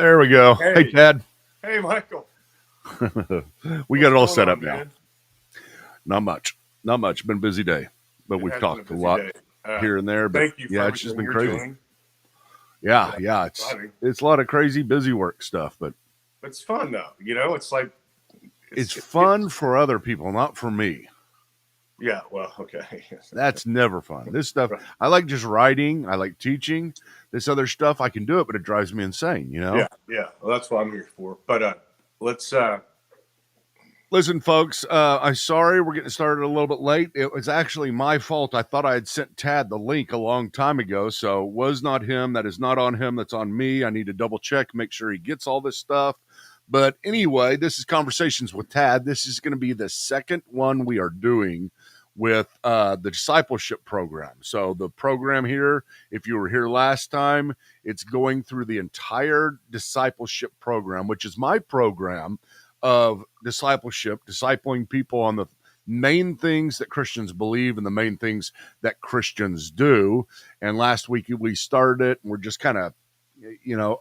There we go. Hey, Hey, Tad. hey, Michael. We got What's it all going set on, up now. man? Not much. Not much. Been a busy day, but It we've has been a talked a busy lot day. here and there. But Thank you for yeah, it's just everything been you're crazy. doing. Yeah. It's It's exciting. it's a lot of crazy, busy work stuff, but It's fun though. It's like it's it's fun for other people, not for me. yeah. Well, okay. That's never fun. This stuff, Right. I like just writing. I like teaching. This other stuff, I can do it, but it drives me insane. Yeah, yeah. Well, that's what I'm here for. But let's. Listen, folks, I'm sorry we're getting started a little bit late. It was actually my fault. I thought I had sent Tad the link a long time ago, so it was not him. That is not on him. That's on me. I need to double check, make sure he gets all this stuff. But anyway, this is Conversations with Tad. This is going to be the second one we are doing with the discipleship program. So the program here, if you were here last time, it's going through the entire discipleship program, which is my program of discipleship, discipling people on the main things that Christians believe and the main things that Christians do. And last week we started it and we're just kind of,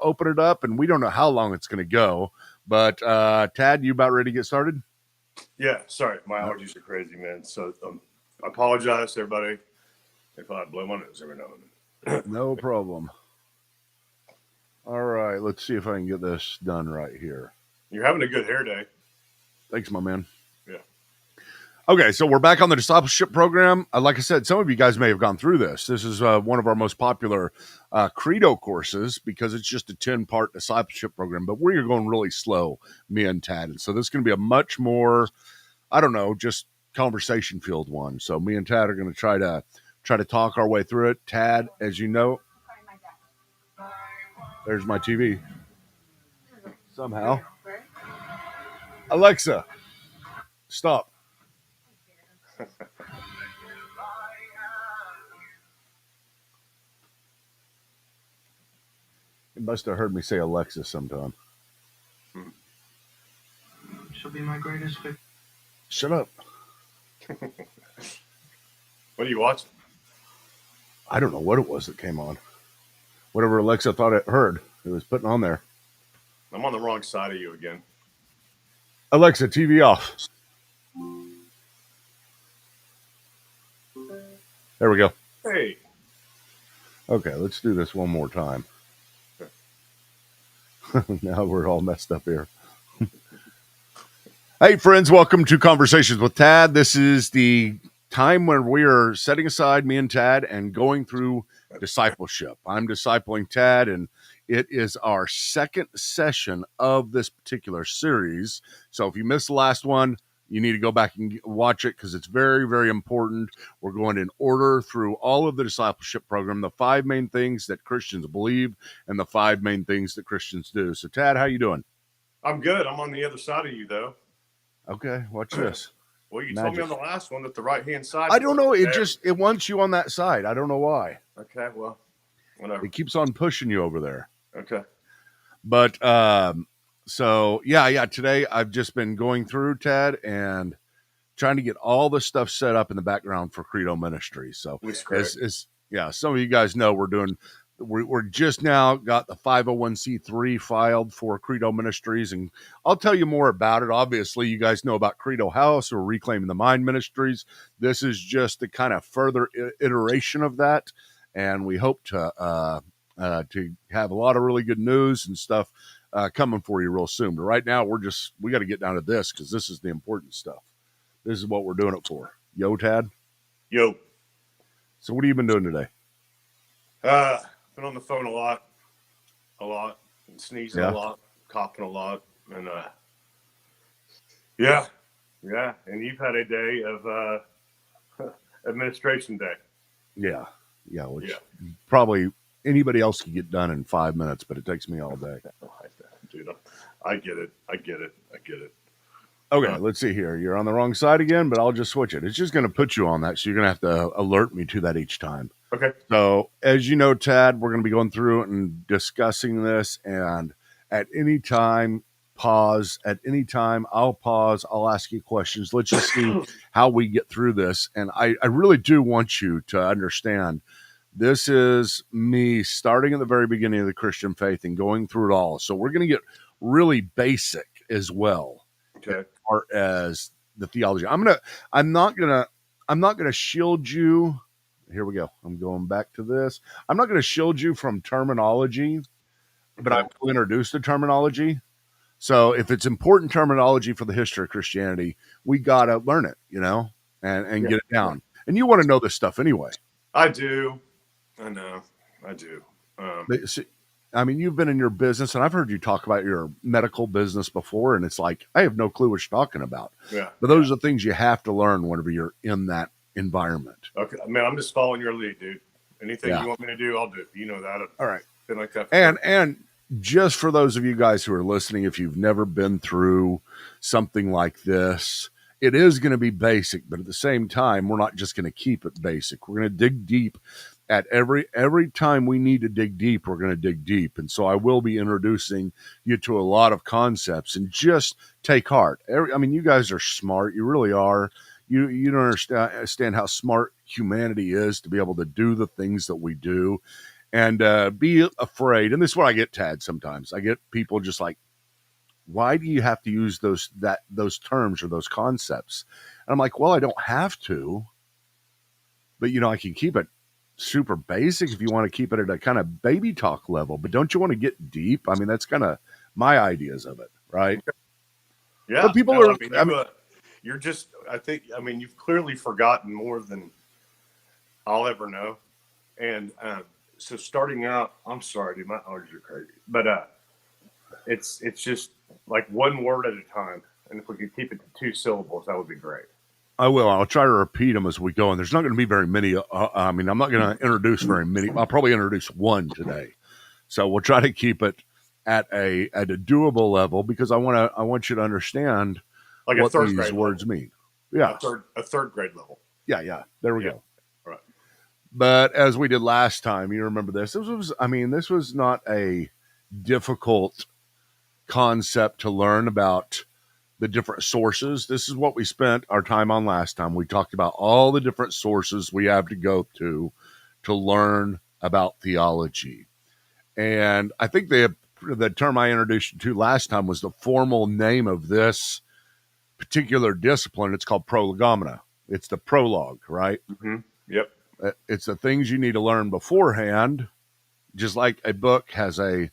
open it up, and we don't know how long it's going to go. But Tad, you about ready to get started? Yeah. Sorry, my allergies are crazy, man. So I apologize, to everybody, if I blow my nose every now and then. No problem. All right, let's see if I can get this done right here. You're having a good hair day. Thanks, my man. Yeah. Okay, so we're back on the discipleship program. Like I said, some of you guys may have gone through this. This is one of our most popular credo courses because it's just a 10-part discipleship program, but we're going really slow, me and Tad. And so this is going to be a much more, just conversation-filled one. So me and Tad are going to try to talk our way through it. Tad, as you know, there's my TV. Somehow. Alexa, stop. You must have heard me say Alexa sometime. She'll be my greatest victory. Shut up. What are you watching? I don't know what it was that came on. Whatever Alexa thought it heard, it was putting on there. I'm on the wrong side of you again. Alexa, TV off. There we go. Hey. Okay, let's do this one more time. Now we're all messed up here. Hey, friends, welcome to Conversations with Tad. This is the time when we are setting aside, me and Tad, and going through discipleship. I'm discipling Tad, and it is our second session of this particular series. So if you missed the last one, you need to go back and watch it because it's very, very important. We're going in order through all of the discipleship program, the 5 main things that Christians believe and the 5 main things that Christians do. So, Tad, how you doing? I'm good. I'm on the other side of you, though. Okay, watch this. Well, you told me on the last one that the right-hand side. I don't know. It wants you on that side. I don't know why. Okay, well, whatever. It keeps on pushing you over there. Okay. But so yeah. Today I've just been going through, Tad, and trying to get all the stuff set up in the background for Credo Ministries. So as some of you guys know, we're just now got the 501c3 filed for Credo Ministries, and I'll tell you more about it. Obviously, you guys know about Credo House or Reclaiming the Mind Ministries. This is just the kind of further iteration of that, and we hope to have a lot of really good news and stuff coming for you real soon. But right now, we got to get down to this because this is the important stuff. This is what we're doing it for. Yo, Tad. Yo. So what have you been doing today? Been on the phone a lot, and sneezing a lot, coughing a lot, and yeah. And you've had a day of administration day. Yeah, which probably anybody else could get done in 5 minutes, but it takes me all day. Dude, I get it. Okay, let's see here. You're on the wrong side again, but I'll just switch it. It's just going to put you on that, so you're going to have to alert me to that each time. Okay. So, as you know, Tad, we're going to be going through it and discussing this, and at any time, pause. At any time, I'll pause. I'll ask you questions. Let's just see how we get through this. And I really do want you to understand This is me starting at the very beginning of the Christian faith and going through it all. So we're going to get really basic as well as Okay. far as the theology. I'm not gonna shield you. Here we go. I'm going back to this. I'm not going to shield you from terminology, but I Okay. will introduce the terminology. So if it's important terminology for the history of Christianity, we got to learn it, and Yeah. get it down. And you want to know this stuff anyway. I do. I know. I do. See, I mean, you've been in your business, and I've heard you talk about your medical business before, and it's like, I have no clue what you're talking about. Yeah. But those are things you have to learn whenever you're in that environment. Okay. Man, I'm just following your lead, dude. Anything Yeah. you want me to do, I'll do. You know that. I've All right. been like that. And just for those of you guys who are listening, if you've never been through something like this, it is going to be basic, but at the same time, we're not just going to keep it basic. We're going to dig deep at every time we need to dig deep, we're going to dig deep. And so I will be introducing you to a lot of concepts, and just take heart. You guys are smart. You really are. You don't understand how smart humanity is to be able to do the things that we do. And be afraid. And this is what I get, Tad, sometimes. I get people just like, why do you have to use those terms or those concepts? And I'm like, well, I don't have to. But, I can keep it super basic if you want to keep it at a kind of baby talk level. But don't you want to get deep? I mean, that's kind of my ideas of it, right? Yeah. But people No, are... you're just, you've clearly forgotten more than I'll ever know. And so starting out, I'm sorry, dude, my allergies are crazy. But it's just like one word at a time. And if we could keep it to 2 syllables, that would be great. I will. I'll try to repeat them as we go. And there's not going to be very many. I'm not going to introduce very many. I'll probably introduce one today. So we'll try to keep it at a doable level, because I want you to understand Like what a third these grade words level. mean. Yeah. A third grade level. Yeah. There we go. Right. But as we did last time, you remember this. This was not a difficult concept to learn about the different sources. This is what we spent our time on last time. We talked about all the different sources we have to go to learn about theology. And I think the term I introduced you to last time was the formal name of this particular discipline. It's called prolegomena. It's the prologue, right? Mm-hmm. Yep. It's the things you need to learn beforehand, just like a book has a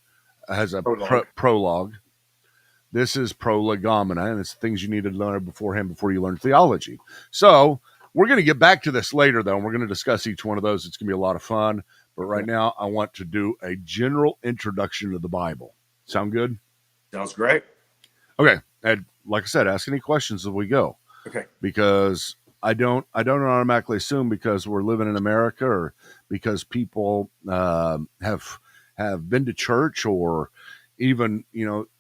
prologue. This is prolegomena, and it's things you need to learn beforehand before you learn theology. So we're going to get back to this later, though, and we're going to discuss each one of those. It's going to be a lot of fun. But right now, I want to do a general introduction to the Bible. Sound good? Sounds great. Okay. And like I said, ask any questions as we go. Okay. Because I don't automatically assume because we're living in America or because people have been to church or even,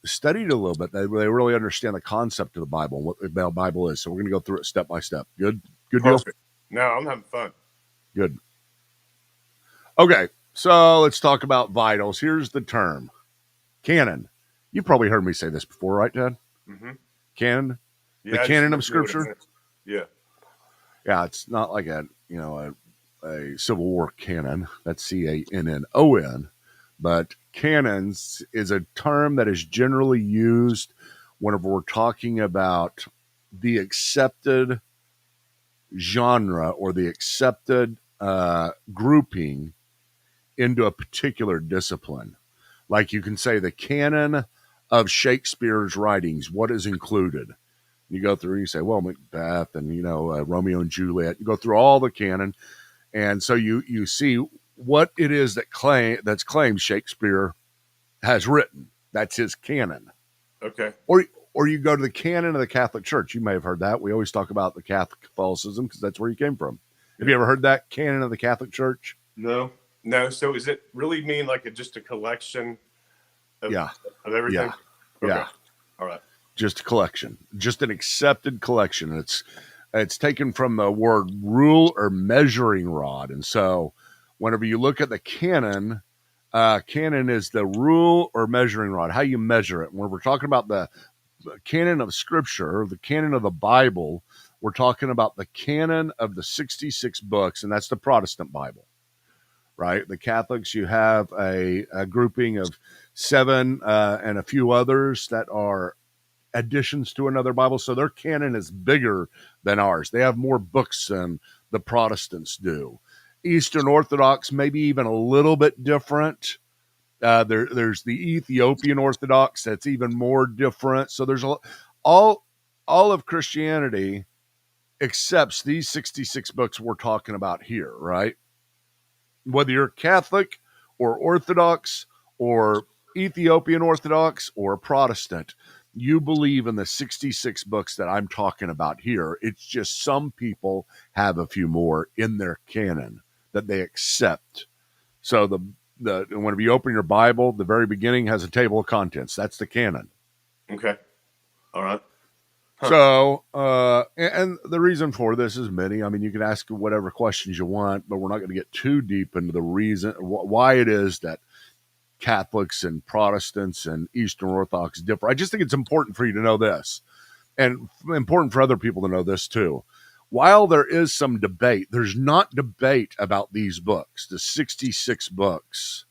studied a little bit. They really understand the concept of the Bible and what the Bible is. So we're going to go through it step by step. Good deal? Perfect. No, I'm having fun. Good. Okay, so let's talk about vitals. Here's the term. Canon. You've probably heard me say this before, right, Dad? Mm-hmm. Canon? Yeah, the canon of Scripture? Yeah. Yeah, it's not like a Civil War canon. That's Cannon. But canons is a term that is generally used whenever we're talking about the accepted genre or the accepted grouping into a particular discipline. Like you can say the canon of Shakespeare's writings, what is included? You go through and you say, well, Macbeth and, Romeo and Juliet. You go through all the canon. And so you see what it is that's claimed Shakespeare has written. That's his canon. Okay. Or you go to the canon of the Catholic Church. You may have heard that. We always talk about the Catholicism because that's where you came from. Have you ever heard that canon of the Catholic Church? No. So does it really mean like just a collection of everything? Yeah. Okay. Yeah. All right. Just a collection. Just an accepted collection. It's taken from the word rule or measuring rod. And so whenever you look at the canon, canon is the rule or measuring rod, how you measure it. When we're talking about the canon of Scripture, the canon of the Bible, we're talking about the canon of the 66 books, and that's the Protestant Bible, right? The Catholics, you have a grouping of 7 and a few others that are additions to another Bible. So their canon is bigger than ours. They have more books than the Protestants do. Eastern Orthodox, maybe even a little bit different. There's the Ethiopian Orthodox that's even more different. So there's all of Christianity accepts these 66 books we're talking about here, right? Whether you're Catholic or Orthodox or Ethiopian Orthodox or Protestant, you believe in the 66 books that I'm talking about here. It's just some people have a few more in their canon that they accept. So whenever you open your Bible, the very beginning has a table of contents. That's the canon. Okay. All right. Huh. So, and the reason for this is many. I mean, you can ask whatever questions you want, but we're not going to get too deep into the reason why it is that Catholics and Protestants and Eastern Orthodox differ. I just think it's important for you to know this, and important for other people to know this too. While there is some debate, there's not debate about these books, the 66 books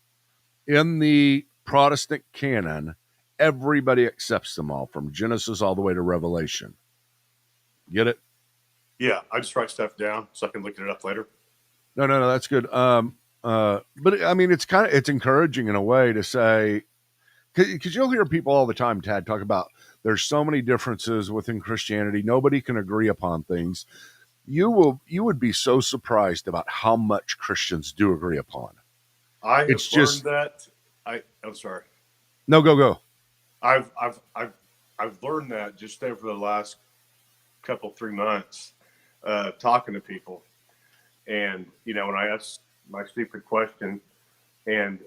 in the Protestant canon. Everybody accepts them all, from Genesis all the way to Revelation. Get it? Yeah, I just write stuff down so I can look it up later. No, that's good. But I mean, it's encouraging in a way to say, because you'll hear people all the time, Tad, talk about there's so many differences within Christianity. Nobody can agree upon things. You would be so surprised about how much Christians do agree upon. I have learned that. I'm sorry. No, go. I've learned that just over the last 3 months, talking to people, and when I ask my stupid question, and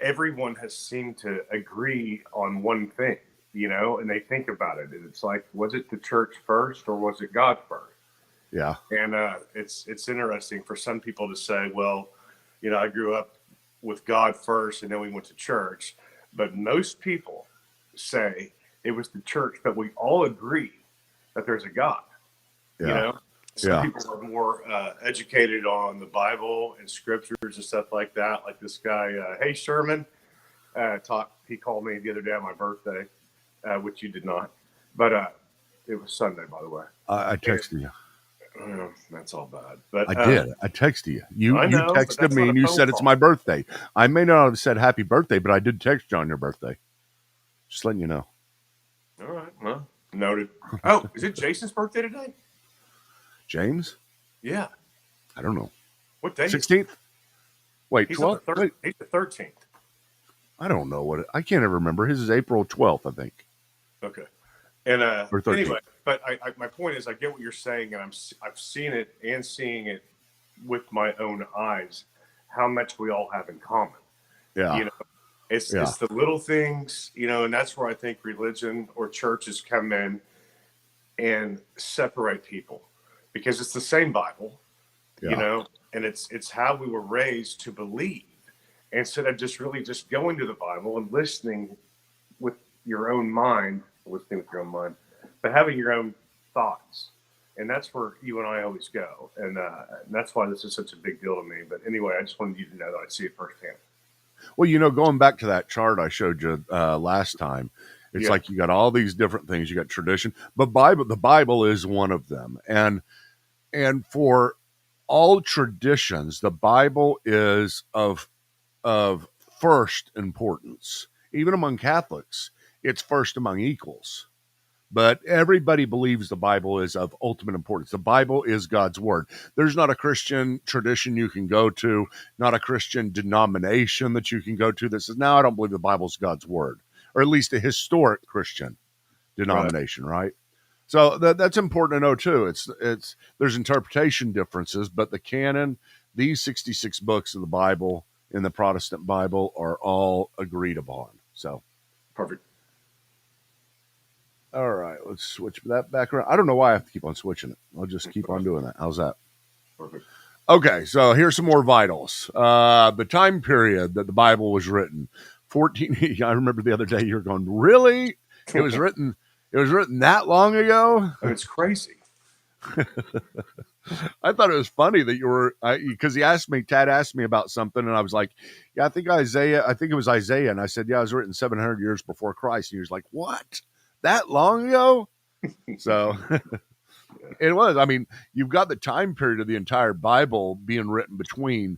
everyone has seemed to agree on one thing, and they think about it, and it's like, was it the church first or was it God first? Yeah. And it's interesting for some people to say, well, I grew up with God first and then we went to church. But most people say it was the church, but we all agree that there's a God. Yeah. Some people are more educated on the Bible and scriptures and stuff like that. Like this guy, hey Sherman, he called me the other day on my birthday, which you did not, but it was Sunday, by the way. I texted you. That's all bad. But I did. I texted you. You texted me and you said it's my birthday. I may not have said happy birthday, but I did text you on your birthday. Just letting you know. All right. Well, noted. Oh, is it Jason's birthday today? James? Yeah. I don't know. What day? 16th? Wait, 12th? Wait. He's the 13th. I don't know I can't ever remember. His is April 12th, I think. Okay. And anyway, but my point is, I get what you're saying, and I've seen it and seeing it with my own eyes, how much we all have in common. Yeah. It's the little things, and that's where I think religion or churches come in and separate people, because it's the same Bible, and it's how we were raised to believe, instead of just going to the Bible and listening with your own mind, but having your own thoughts. And that's where you and I always go. And that's why this is such a big deal to me. But anyway, I just wanted you to know that I see it firsthand. Well, going back to that chart I showed you last time, it's like you got all these different things. You got tradition, but the Bible is one of them. And for all traditions, the Bible is of first importance. Even among Catholics, it's first among equals. But everybody believes the Bible is of ultimate importance. The Bible is God's word. There's not a Christian tradition you can go to, not a Christian denomination that you can go to that says, no, I don't believe the Bible's God's word, or at least a historic Christian denomination, right? So that's important to know too. There's interpretation differences, but the canon, these 66 books of the Bible in the Protestant Bible, are all agreed upon. So perfect. All right, let's switch that back around. I don't know why I have to keep on switching it. I'll just keep on doing that. How's that? Perfect. Okay, so here's some more vitals. The time period that the Bible was written, 14. I remember the other day you were going, really? It was written that long ago? And it's crazy. I thought it was funny that you were, because Tad asked me about something, and I was like, yeah, I think it was Isaiah. And I said, yeah, it was written 700 years before Christ. And he was like, what? That long ago? So it was. I mean, you've got the time period of the entire Bible being written between,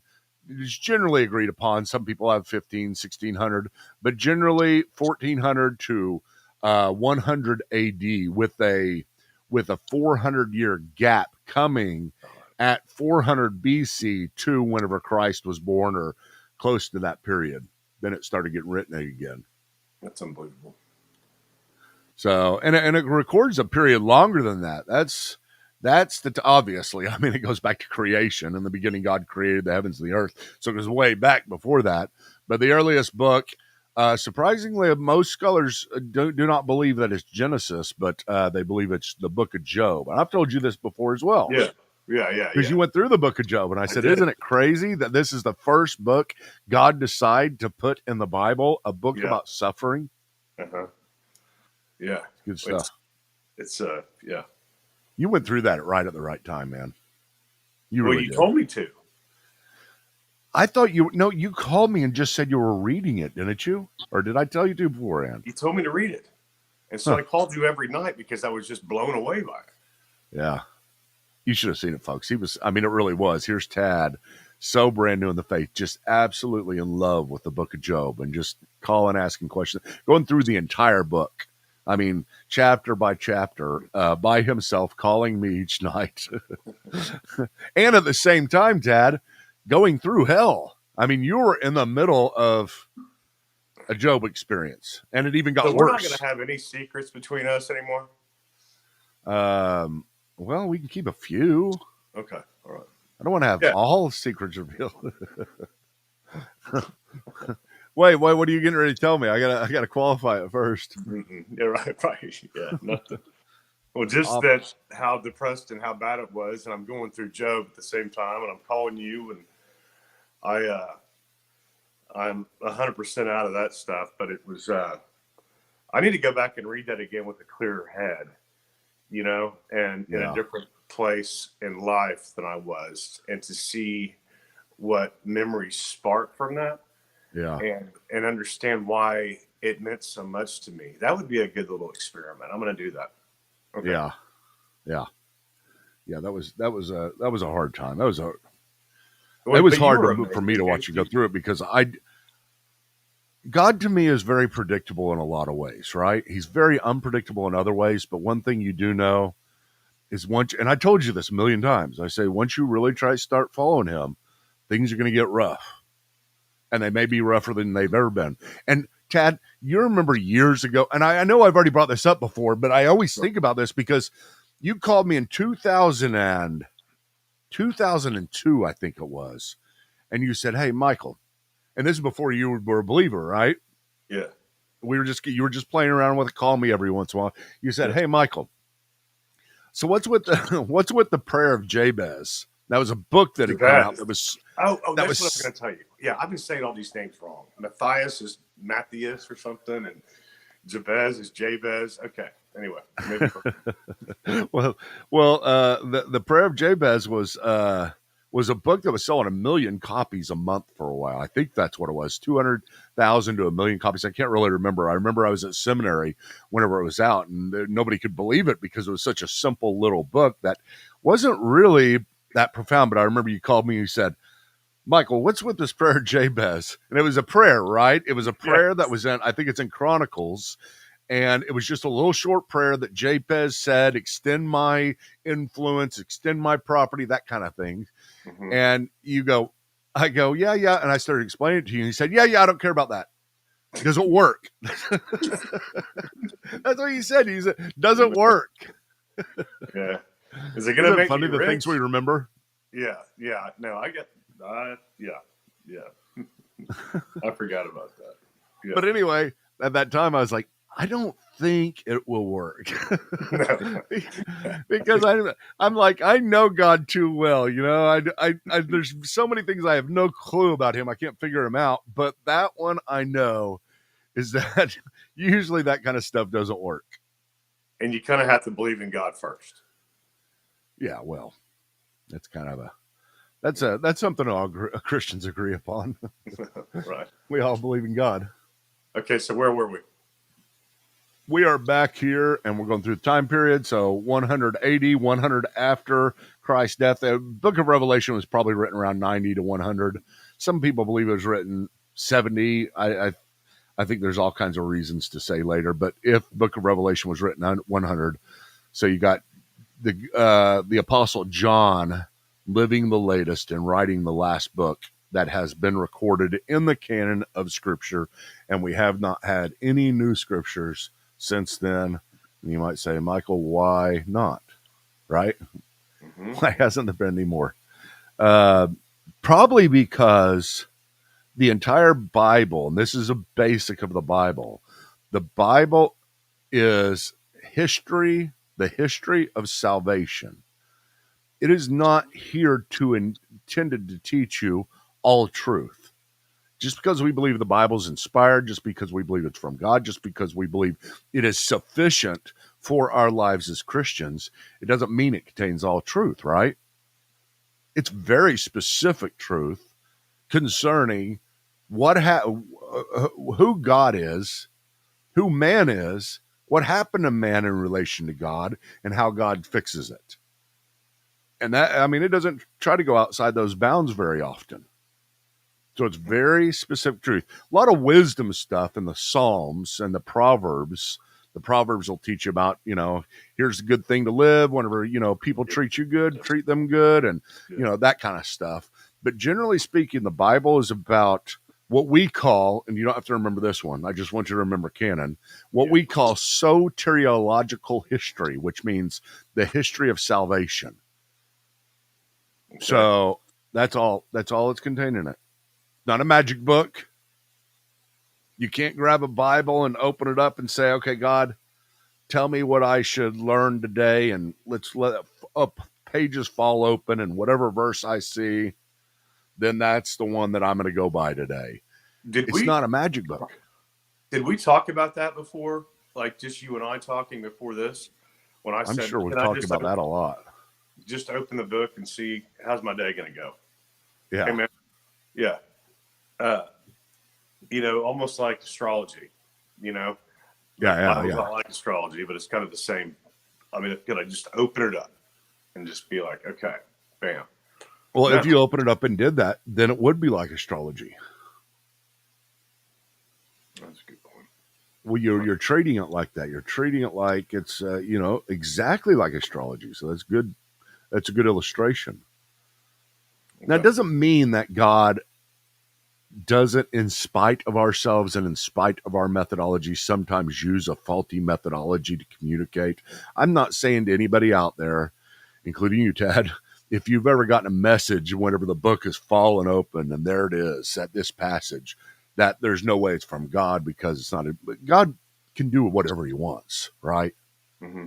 it's generally agreed upon. Some people have 1600, but generally 1400 to 100 AD with a 400-year gap coming at 400 BC to whenever Christ was born or close to that period. Then it started getting written again. That's unbelievable. So, and it records a period longer than that. That's obviously, I mean, it goes back to creation. In the beginning, God created the heavens and the earth. So it goes way back before that. But the earliest book, surprisingly, most scholars do not believe that it's Genesis, but they believe it's the book of Job. And I've told you this before as well. Yeah. Because you went through the book of Job, and I said, isn't it crazy that this is the first book God decided to put in the Bible, a book about suffering? Uh-huh. Yeah. Good stuff. It's yeah. You went through that right at the right time, man. You told me to. I thought you called me and just said you were reading it, didn't you? Or did I tell you to beforehand? You told me to read it. And so I called you every night because I was just blown away by it. Yeah. You should have seen it, folks. It really was. Here's Tad, so brand new in the faith, just absolutely in love with the book of Job and just calling, asking questions, going through the entire book. I mean, chapter by chapter, by himself, calling me each night. And at the same time, Tad, going through hell. I mean, you were in the middle of a Job experience, and it even got worse. We're not going to have any secrets between us anymore? Well, we can keep a few. Okay, all right. I don't want to have all secrets revealed. Wait, what are you getting ready to tell me? I gotta qualify it first. Mm-hmm. Yeah, right. Yeah, nothing. Well, just that how depressed and how bad it was, and I'm going through Job at the same time, and I'm calling you, and I'm 100% out of that stuff. But it was I need to go back and read that again with a clearer head, and in a different place in life than I was, and to see what memories spark from that. Yeah. And understand why it meant so much to me. That would be a good little experiment. I'm going to do that. Okay. Yeah. That was a hard time. It was hard for me to watch you go through it because God to me is very predictable in a lot of ways, right? He's very unpredictable in other ways. But one thing you do know is and I told you this a million times, I say, once you really start following him, things are going to get rough. And they may be rougher than they've ever been. And Tad, you remember years ago, and I know I've already brought this up before, but I always think about this because you called me in 2002, I think it was. And you said, hey, Michael, and this is before you were a believer, right? Yeah. You were just playing around with it, call me every once in a while. You said, hey, Michael, so what's with the prayer of Jabez? That was a book that had come out. That was that's what I was going to tell you. Yeah, I've been saying all these names wrong. Matthias is Matthias or something, and Jabez is Jabez. Okay. Anyway, the prayer of Jabez was a book that was selling 1 million copies a month for a while. I think that's what it was, 200,000 to 1 million copies. I can't really remember. I remember I was at seminary whenever it was out, and nobody could believe it because it was such a simple little book that wasn't really that profound. But I remember you called me and you said, Michael, what's with this prayer of Jabez? And it was a prayer, right? It was a prayer that was I think it's in Chronicles. And it was just a little short prayer that Jabez said, extend my influence, extend my property, that kind of thing. Mm-hmm. And I go, yeah. And I started explaining it to you. And he said, yeah, I don't care about that. It doesn't work. That's what he said. He said, doesn't work. Yeah. Is it going to make funny you the rich? Things we remember? Yeah. No, I get yeah. I forgot about that. Yeah. But anyway, at that time I was like, I don't think it will work. Because I'm like, I know God too well, I there's so many things I have no clue about him. I can't figure him out, but that one I know is that usually that kind of stuff doesn't work. And you kind of have to believe in God first. Yeah, well, that's kind of that's something all Christians agree upon. Right. We all believe in God. Okay, so where were we? We are back here, and we're going through the time period. So 180, 100 after Christ's death. The book of Revelation was probably written around 90 to 100. Some people believe it was written 70. I think there's all kinds of reasons to say later, but if the book of Revelation was written on 100, so you got the Apostle John living the latest and writing the last book that has been recorded in the canon of Scripture, and we have not had any new scriptures since then. And you might say, Michael, why not? Right? Mm-hmm. Why hasn't there been any more? Probably because the entire Bible, and this is a basic of the Bible is history, the history of salvation. It is not here to intended to teach you all truth. Just because we believe the Bible is inspired, just because we believe it's from God, just because we believe it is sufficient for our lives as Christians, it doesn't mean it contains all truth, right? It's very specific truth concerning who God is, who man is, what happened to man in relation to God, and how God fixes it. And that, I mean, it doesn't try to go outside those bounds very often. So it's very specific truth. A lot of wisdom stuff in the Psalms and the Proverbs. The Proverbs will teach you about, here's a good thing to live. Whenever, people treat you good, treat them good, and, that kind of stuff. But generally speaking, the Bible is about what we call, and you don't have to remember this one, I just want you to remember Canon, what we call soteriological history, which means the history of salvation. Okay. So that's all it's contained in it. Not a magic book. You can't grab a Bible and open it up and say, okay, God, tell me what I should learn today, and let's let pages fall open, and whatever verse I see, then that's the one that I'm going to go by today. It's not a magic book. Did we talk about that before? Like just you and I talking before this? When I'm sure we've talked about that a lot. Just open the book and see, how's my day going to go? Yeah. Hey, man. Yeah. Almost like astrology, Yeah. I don't like astrology, but it's kind of the same. I mean, can I just open it up and just be like, okay, bam. Well, if you open it up and did that, then it would be like astrology. That's a good point. Well, you're treating it like that. You're treating it like it's, exactly like astrology. So that's good. That's a good illustration. Okay. Now, it doesn't mean that God doesn't, in spite of ourselves and in spite of our methodology, sometimes use a faulty methodology to communicate. I'm not saying to anybody out there, including you, Tad, if you've ever gotten a message whenever the book has fallen open and there it is at this passage, that there's no way it's from God, because it's not. God can do whatever he wants, right? Mm-hmm.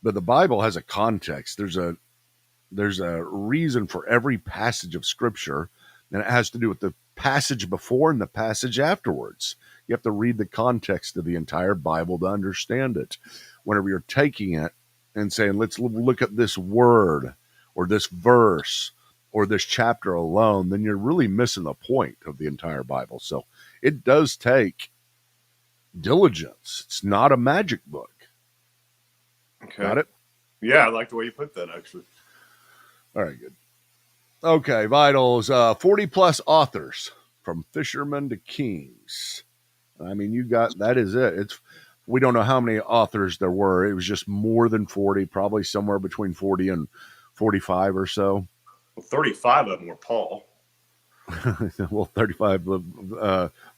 But the Bible has a context. There's a reason for every passage of Scripture, and it has to do with the passage before and the passage afterwards. You have to read the context of the entire Bible to understand it. Whenever you're taking it and saying, let's look at this word or this verse or this chapter alone, then you're really missing the point of the entire Bible. So it does take diligence. It's not a magic book. Okay. Got it? Yeah, I like the way you put that, actually. All right, good. Okay, Vitals, 40 plus authors from fishermen to kings. I mean, that is it. We don't know how many authors there were. It was just more than 40, probably somewhere between 40 and 45 or so. Well, 35 of them were Paul. Well, 35,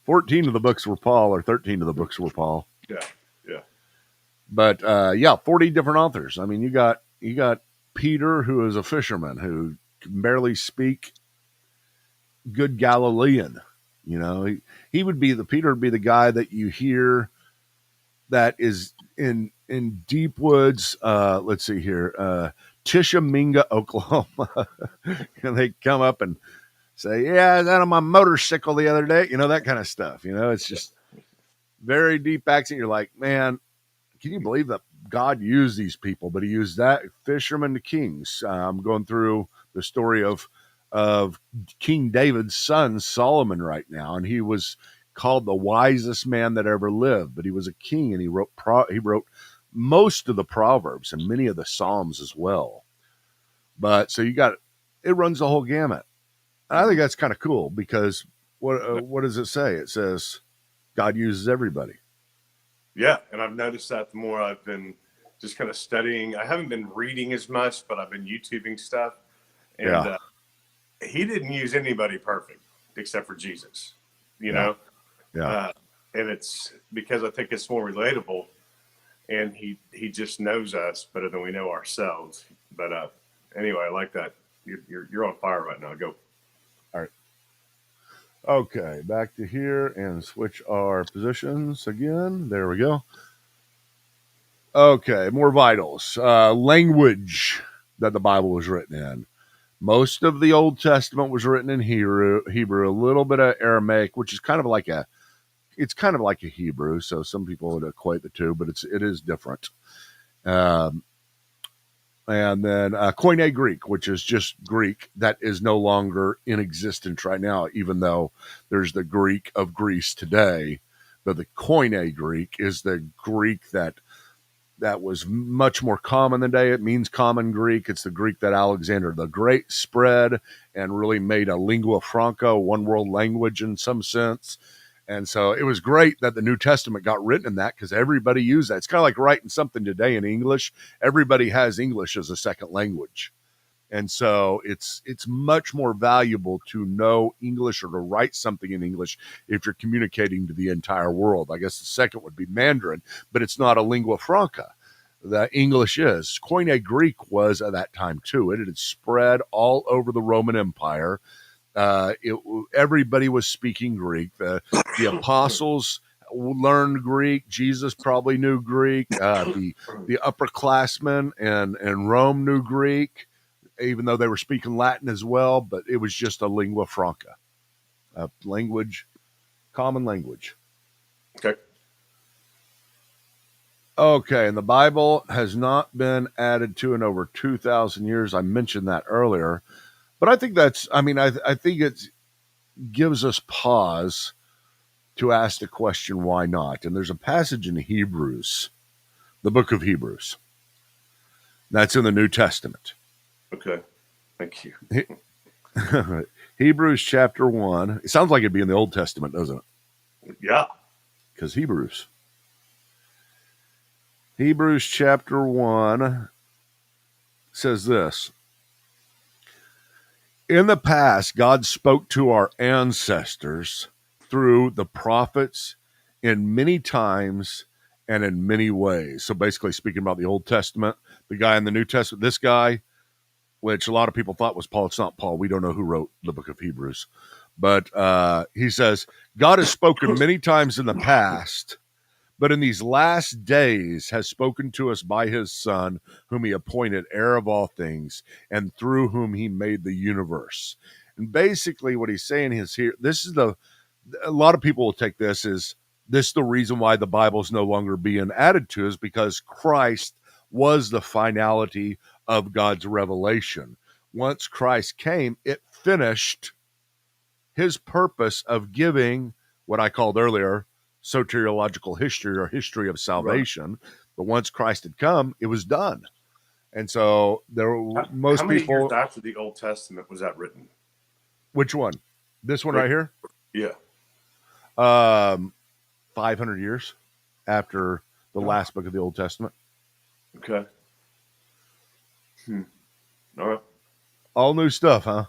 14 of the books were Paul, or 13 of the books were Paul. Yeah. But 40 different authors. I mean, you got Peter, who is a fisherman who can barely speak good Galilean. He would be Peter would be the guy that you hear that is in deep woods. Let's see here, Tishomingo, Oklahoma, and they come up and say, "Yeah, I was out on my motorcycle the other day." That kind of stuff. It's just very deep accent. You're like, man, can you believe that God used these people, but he used that fishermen to kings. I'm going through the story of King David's son Solomon right now, and he was called the wisest man that ever lived. But he was a king, and he wrote most of the Proverbs and many of the Psalms as well. But so it runs the whole gamut. And I think that's kind of cool because what does it say? It says God uses everybody. Yeah, and I've noticed that the more I've been just kind of studying. I haven't been reading as much, but I've been YouTubing stuff. And he didn't use anybody perfect except for Jesus, you know? Yeah. And it's because I think it's more relatable, and he just knows us better than we know ourselves. But anyway, I like that. You're on fire right now. Go. All right. Okay, back to here and switch our positions again. There we go. Okay, more vitals. Language that the Bible was written in. Most of the Old Testament was written in Hebrew, a little bit of Aramaic, which is kind of like a Hebrew. So some people would equate the two, but it is different. And then Koine Greek, which is just Greek that is no longer in existence right now, even though there's the Greek of Greece today. But the Koine Greek is the Greek that was much more common today. It means common Greek. It's the Greek that Alexander the Great spread and really made a lingua franca, one world language in some sense. And so it was great that the New Testament got written in that because everybody used that. It's kind of like writing something today in English. Everybody has English as a second language. And so it's much more valuable to know English or to write something in English if you're communicating to the entire world. I guess the second would be Mandarin, but it's not a lingua franca. The English is. Koine Greek was at that time too. It had spread all over the Roman Empire. Everybody was speaking Greek. The apostles learned Greek. Jesus probably knew Greek. The upperclassmen and Rome knew Greek, even though they were speaking Latin as well. But it was just a lingua franca, a language, common language. Okay, and the Bible has not been added to in over 2,000 years. I mentioned that earlier. But I think I think it gives us pause to ask the question, why not? And there's a passage in Hebrews, the book of Hebrews. That's in the New Testament. Okay. Thank you. Hebrews chapter 1. It sounds like it'd be in the Old Testament, doesn't it? Yeah. Because Hebrews chapter 1 says this. In the past, God spoke to our ancestors through the prophets in many times and in many ways. So basically speaking about the Old Testament, the guy in the New Testament, this guy, which a lot of people thought was Paul. It's not Paul. We don't know who wrote the book of Hebrews. But he says, God has spoken many times in the past, but in these last days has spoken to us by his Son, whom he appointed heir of all things, and through whom he made the universe. And basically what he's saying is here, a lot of people will take this as this the reason why the Bible is no longer being added to is because Christ was the finality of God's revelation. Once Christ came, it finished his purpose of giving what I called earlier soteriological history or history of salvation. Right. But once Christ had come, it was done. And so there were most how many people. Years after the Old Testament was that written? Which one? This one right here? Yeah. 500 years after the last book of the Old Testament. Okay. All right. All new stuff, huh?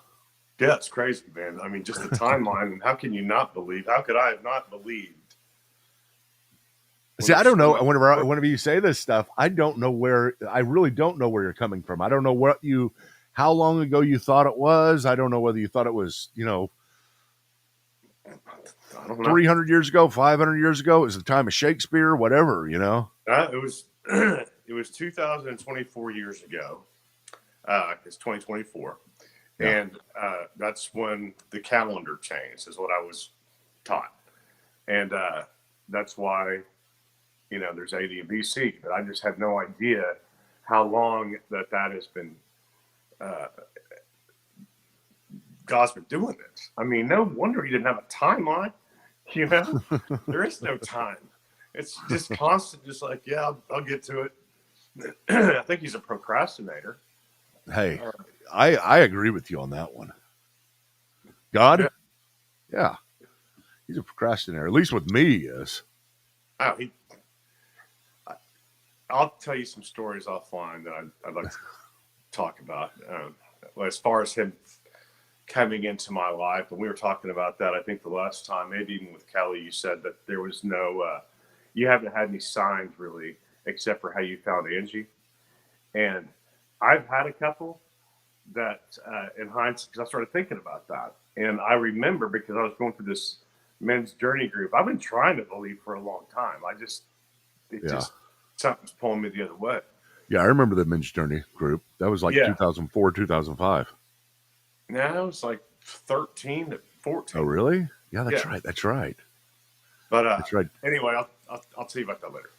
Yeah, it's crazy, man. I mean, just the timeline. And how can you not believe? How could I have not believed? See, I don't know. Whenever you say this stuff, I really don't know where you're coming from. I don't know how long ago you thought it was. I don't know whether you thought it was, I don't know. 300 years ago, 500 years ago. It was the time of Shakespeare, whatever, It was 2024 years ago. It's 2024. Yeah. And that's when the calendar changed, is what I was taught. And that's why there's AD and BC, but I just have no idea how long that has been, God's been doing this. I mean, no wonder he didn't have a timeline, there is no time. It's just constant, just like, yeah, I'll get to it. I think he's a procrastinator. Hey, I agree with you on that one. God? Yeah. He's a procrastinator. At least with me, he is. Oh, I'll tell you some stories offline that I'd like to talk about. As far as him coming into my life, and we were talking about that, I think the last time, maybe even with Kelly, you said that there was no, you haven't had any signs really, except for how you found Angie. And I've had a couple that, in hindsight, because I started thinking about that. And I remember, because I was going through this men's journey group, I've been trying to believe for a long time. Just something's pulling me the other way. Yeah, I remember the men's journey group. That was like 2004, 2005. No, it was like 13 to 14. Oh, really? Yeah, that's right. That's right. But that's right. Anyway, I'll tell you about that later.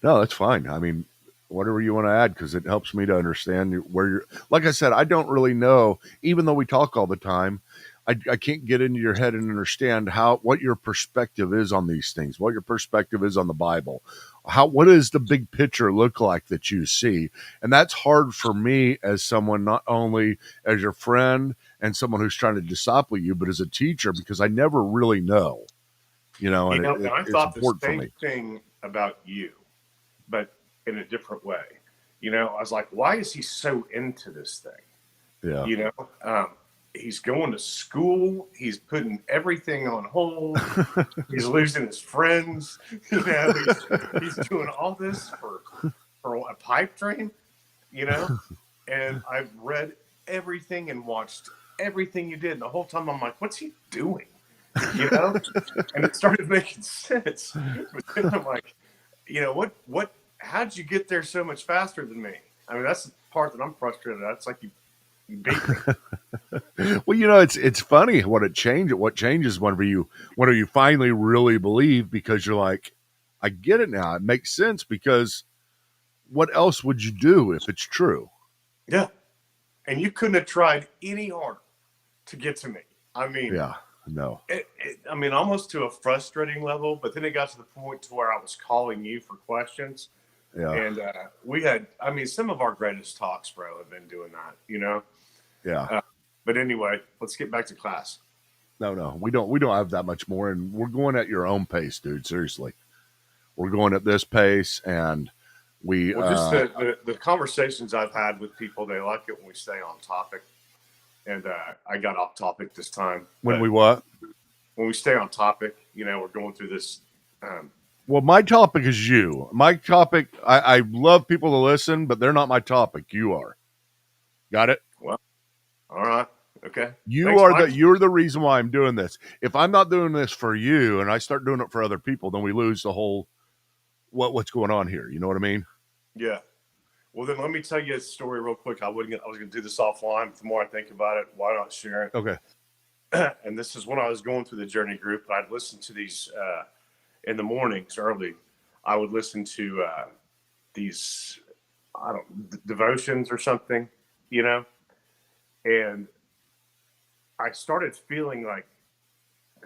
No, that's fine. I mean, whatever you want to add, because it helps me to understand where you're. Like I said, I don't really know, even though we talk all the time. I can't get into your head and understand what your perspective is on these things, what your perspective is on the Bible. What does the big picture look like that you see? And that's hard for me as someone, not only as your friend and someone who's trying to disciple you, but as a teacher, because I never really know, and I thought it's the same thing about you, but in a different way. I was like, why is he so into this thing? Yeah. He's going to school. He's putting everything on hold. He's losing his friends. He's doing all this for a pipe dream, And I've read everything and watched everything you did. And the whole time I'm like, what's he doing? And it started making sense. But then I'm like, how'd you get there so much faster than me? I mean, that's the part that I'm frustrated at. It's like you beat me. Well, it's funny what changes whenever you finally really believe, because you're like, I get it now. It makes sense, because what else would you do if it's true? Yeah. And you couldn't have tried any harder to get to me. I mean, yeah, no. Almost to a frustrating level, but then it got to the point to where I was calling you for questions. Yeah. And we had, some of our greatest talks, bro, have been doing that, Yeah. But anyway, let's get back to class. No, we don't have that much more, and we're going at your own pace, dude. Seriously, we're going at this pace, and just the conversations I've had with people, they like it when we stay on topic, and I got off topic this time. When we stay on topic, we're going through this. Well, my topic is you. My topic, I love people to listen, but they're not my topic. You are. Got it? Well, all right. Okay. You're the reason why I'm doing this. If I'm not doing this for you and I start doing it for other people, then we lose the whole what's going on here. You know what I mean? Yeah. Well, then let me tell you a story real quick. I was going to do this offline, but the more I think about it, why not share it? Okay. And this is when I was going through the journey group. I'd listen to these in the mornings early. I would listen to these, devotions or something, and I started feeling like,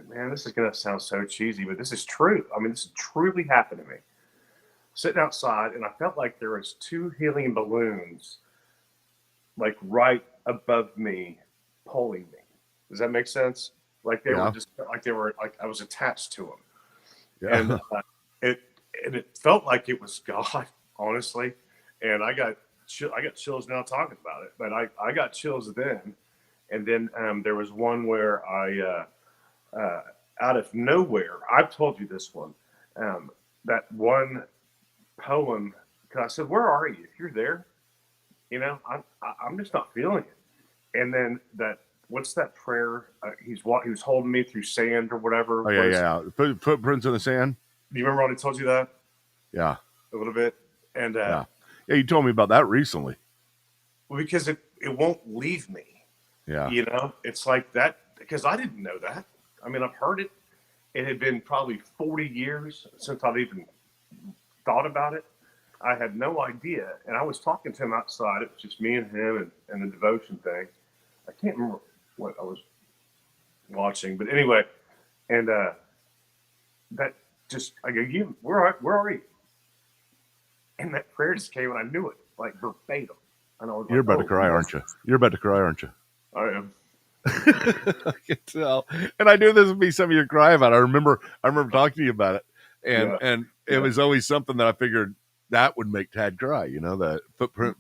man, this is going to sound so cheesy, but this is true. This truly happened to me. Sitting outside, and I felt like there was 2 helium balloons, like right above me, pulling me. Does that make sense? Like they were just like I was attached to them. Yeah. And it felt like it was God, honestly. And I got chills now talking about it, but I got chills then. And then there was one where I, out of nowhere, I've told you this one, that one poem, because I said, where are you? If you're there, I'm just not feeling it. And then what's that prayer? He was holding me through sand or whatever. Oh, yeah. Footprints in the sand. Do you remember when I told you that? Yeah. A little bit. And yeah, you told me about that recently. Well, because it won't leave me. Yeah. It's like that, because I didn't know that. I've heard it. It had been probably 40 years since I'd even thought about it. I had no idea. And I was talking to him outside. It was just me and him and the devotion thing. I can't remember what I was watching, but anyway, and that just, I go, where are you? And that prayer just came and I knew it, like verbatim. And I was You're like, about to cry, aren't you? You're about to cry, aren't you? I am. I can tell. And I knew this would be something you'd cry about. I remember talking to you about it. And it was always something that I figured that would make Tad cry, you know, the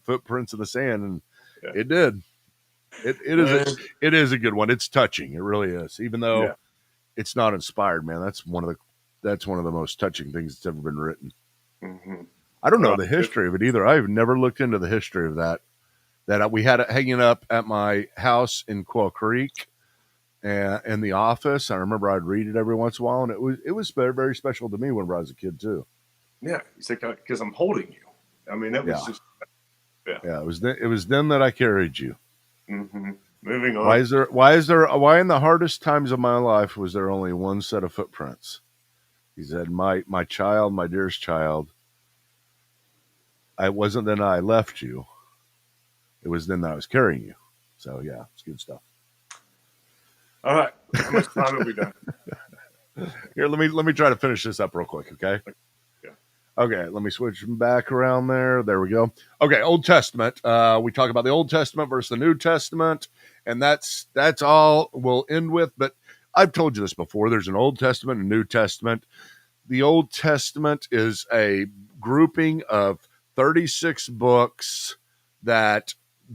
footprints in the sand. And it did. It is a good one. It's touching. It really is. Even though it's not inspired, man. That's one of the most touching things that's ever been written. Mm-hmm. I don't know the history of it either. I've never looked into the history of that. That we had it hanging up at my house in Quail Creek, and in the office. I remember I'd read it every once in a while, and it was very, very special to me whenever I was a kid too. Yeah, it's like because I'm holding you. I mean, that was just It was then that I carried you. Mm-hmm. Moving on. Why in the hardest times of my life was there only one set of footprints? He said, my child, my dearest child, I wasn't then I left you. It was then that I was carrying you. So yeah, it's good stuff. All right. How much time have we done? Here, let me try to finish this up real quick, okay? Yeah. Okay, let me switch back around there. There we go. Okay, Old Testament. We talk about the Old Testament versus the New Testament, and that's all we'll end with. But I've told you this before. There's an Old Testament and New Testament. The Old Testament is a grouping of 36 books that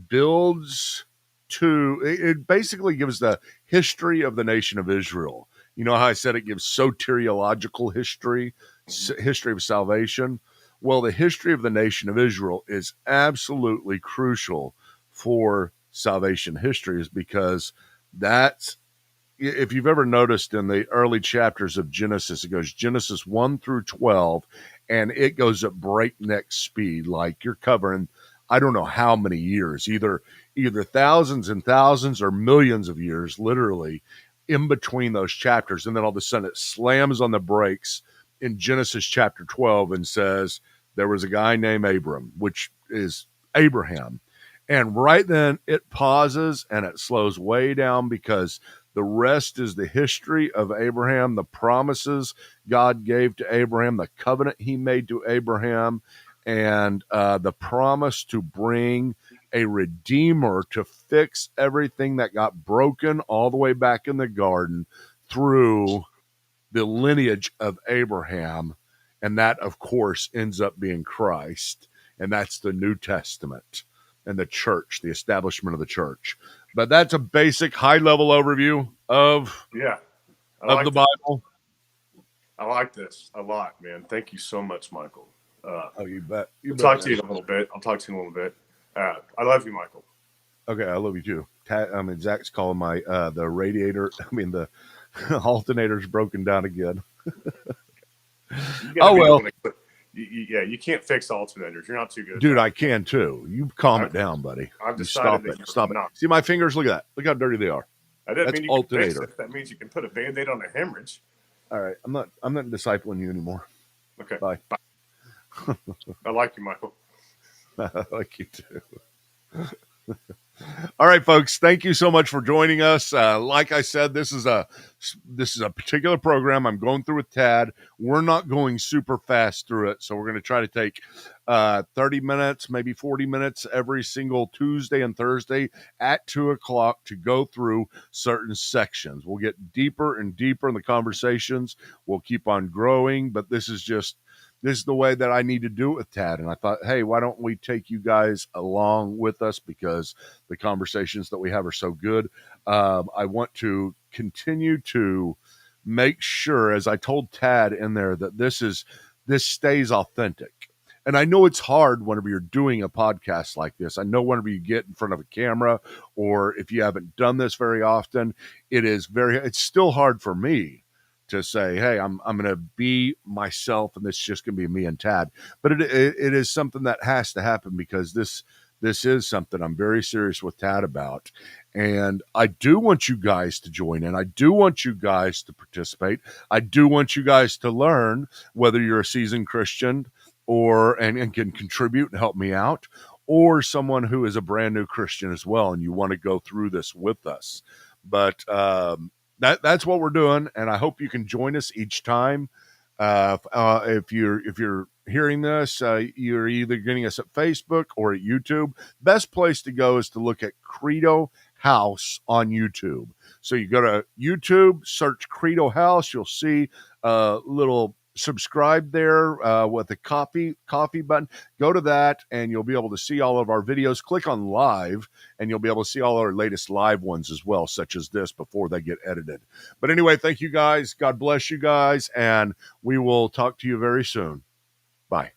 builds to, it basically gives the history of the nation of Israel. You know how I said it gives soteriological history, history of salvation? Well, the history of the nation of Israel is absolutely crucial for salvation history, is because that's, if you've ever noticed in the early chapters of Genesis, it goes Genesis 1 through 12, and it goes at breakneck speed, like you're covering, I don't know how many years, either thousands and thousands or millions of years, literally, in between those chapters. And then all of a sudden it slams on the brakes in Genesis chapter 12 and says, there was a guy named Abram, which is Abraham. And right then it pauses and it slows way down, because the rest is the history of Abraham, the promises God gave to Abraham, the covenant he made to Abraham, and the promise to bring a redeemer to fix everything that got broken all the way back in the garden through the lineage of Abraham. And that, of course, ends up being Christ. And that's the New Testament and the church, the establishment of the church. But that's a basic high-level overview of the Bible. I like this a lot, man. Thank you so much, Michael. Oh, you bet. I'll talk to you in a little bit. I love you, Michael. Okay, I love you too. Zach's calling my the radiator. The alternator's broken down again. Oh well. You can't fix alternators. You're not too good. Dude, I can too. You calm it down, buddy. I've decided Stop it. See my fingers? Look at that. Look how dirty they are. That's alternator. That means you can put a Band-Aid on a hemorrhage. All right, I'm not discipling you anymore. Okay. Bye. I like you, Michael. I like you too. All right, folks. Thank you so much for joining us. Like I said, this is a particular program I'm going through with Tad. We're not going super fast through it, so we're going to try to take 30 minutes, maybe 40 minutes every single Tuesday and Thursday at 2:00 to go through certain sections. We'll get deeper and deeper in the conversations. We'll keep on growing, but this is the way that I need to do it with Tad. And I thought, hey, why don't we take you guys along with us, because the conversations that we have are so good. I want to continue to make sure, as I told Tad in there, that this stays authentic. And I know it's hard whenever you're doing a podcast like this. I know whenever you get in front of a camera, or if you haven't done this very often, it's still hard for me to say, hey, I'm going to be myself, and this is just going to be me and Tad. But it is something that has to happen, because this is something I'm very serious with Tad about. And I do want you guys to join in. I do want you guys to participate. I do want you guys to learn, whether you're a seasoned Christian and can contribute and help me out, or someone who is a brand new Christian as well, and you want to go through this with us. But that's what we're doing, and I hope you can join us each time. If you're hearing this, you're either getting us at Facebook or at YouTube. Best place to go is to look at Credo House on YouTube. So you go to YouTube, search Credo House. You'll see a little subscribe there with the coffee button. Go to that and you'll be able to see all of our videos. Click on live and you'll be able to see all our latest live ones as well, such as this, before they get edited. But anyway, thank you guys. God bless you guys, and we will talk to you very soon. Bye.